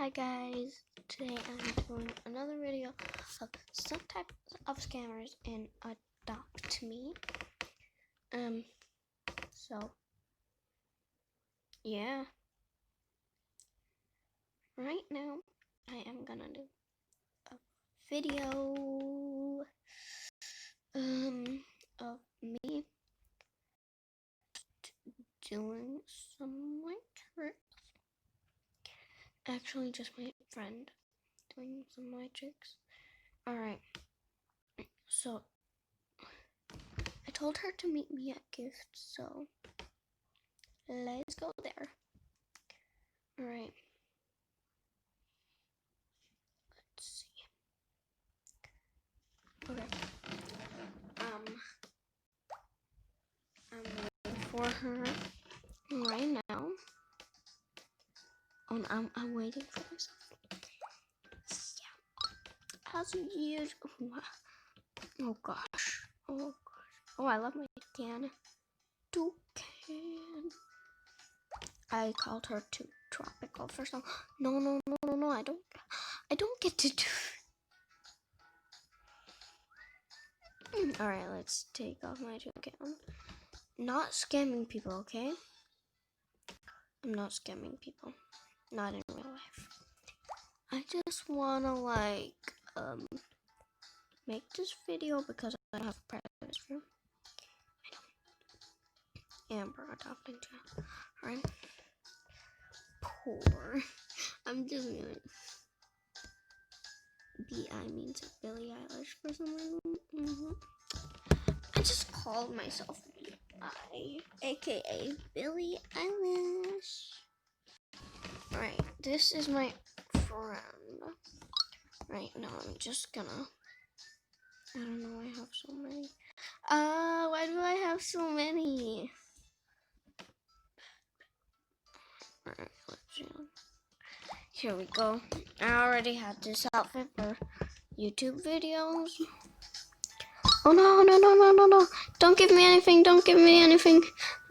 Hi guys, today I'm doing another video of some type of scammers in Adopt Me. So yeah, right now I am gonna do a video of me doing some white tricks. Actually, just my friend doing some white tricks. Alright, so I told her to meet me at Gift, so let's go there. Alright. Let's see. Okay. I'm waiting for her right now. Oh, I'm waiting for myself. Yeah. As usual. Oh gosh. Oh gosh. Oh, I love my can. Toucan. I called her too tropical for some. No. I don't get to do. All right, let's take off my toucan. Not scamming people, okay? I'm not scamming people. Not in real life. I just wanna make this video because I don't have a private room. Amber adopting too. Alright. Poor. I'm just gonna B.I. means Billie Eilish for some reason. I just called myself B.I. aka Billie Eilish. Alright, this is my friend. Right now I'm just gonna, I don't know, I have so many. Why do I have so many? Alright, let's see. Here we go. I already had this outfit for YouTube videos. Oh no. Don't give me anything.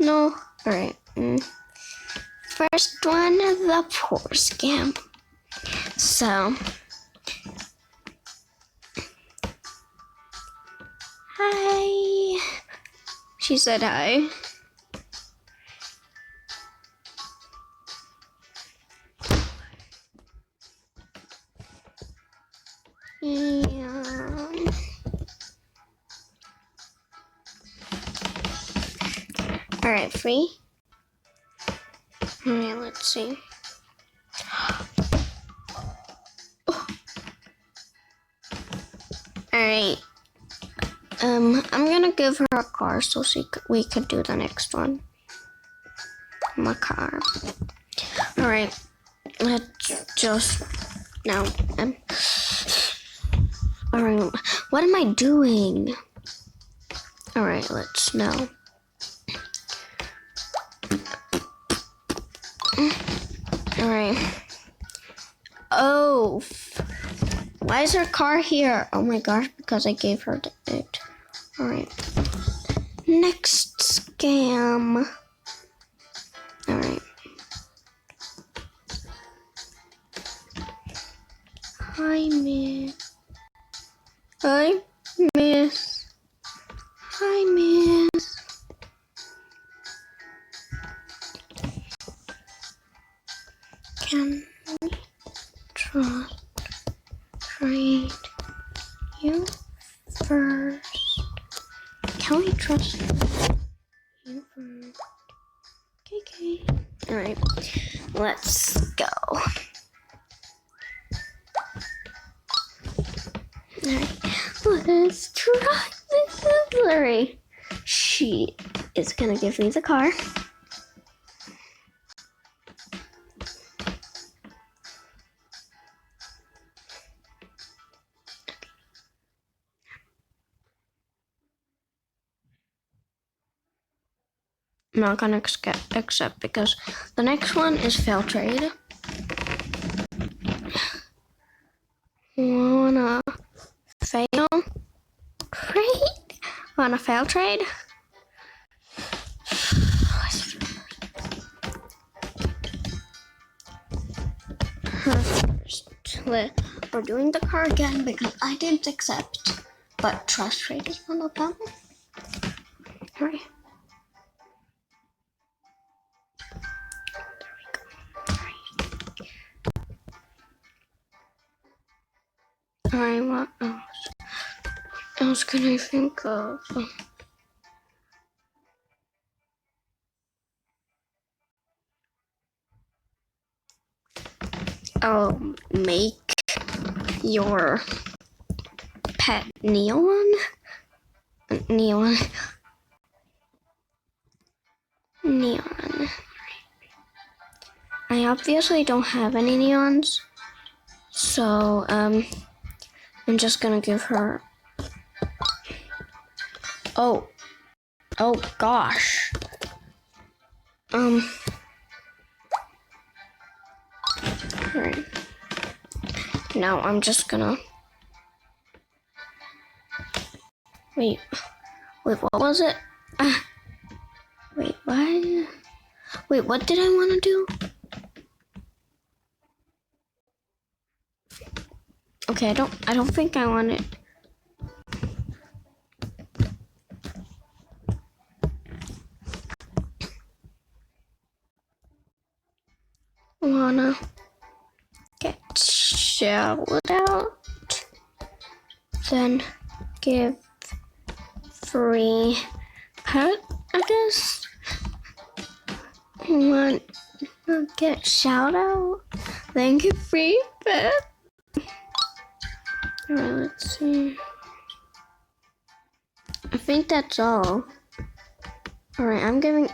No. Alright. First one, the poor scam. So. Hi. She said hi. Yeah. Alright, free. Alright, let's see. Alright. I'm gonna give her a car so we could do the next one. My car. Alright. Let's just now. Alright. What am I doing? Alright, let's now. Alright. Oh. Why is her car here? Oh my gosh, because I gave her it. Alright. Next scam. Alright. Hi, miss. Hi, miss. Hi, miss. Can we trade you first? Can we trust you first? Okay. Alright, let's go. Alright, let's try this. Larry. She is gonna give me the car. I'm not gonna accept because the next one is fail trade. Wanna fail trade? Wanna fail trade? her first. We're doing the car again because I didn't accept, but trust rate is one of them. Alright. There we go. Alright, what else can I think of? I'll make your pet neon. I obviously don't have any neons, so I'm just gonna give her. Oh gosh. Alright. Now I'm just gonna. Wait, what was it? Wait, what? Wait, what did I want to do? Okay, I don't think I want it. Wanna get shout out, then give free pet, I guess. Want to get shout out, then give free pet. Alright, let's see. I think that's all. Alright,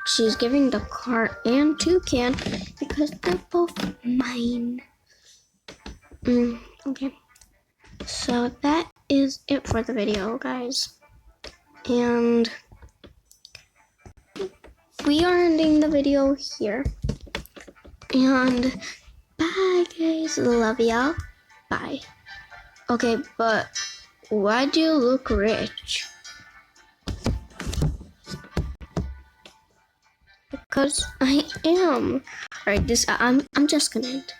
she's giving the car and toucan because they're both mine. Okay. So that is it for the video, guys. And we are ending the video here. And bye, guys. Love y'all. Bye. Okay, but why do you look rich? Because I am. Alright, I'm just gonna end.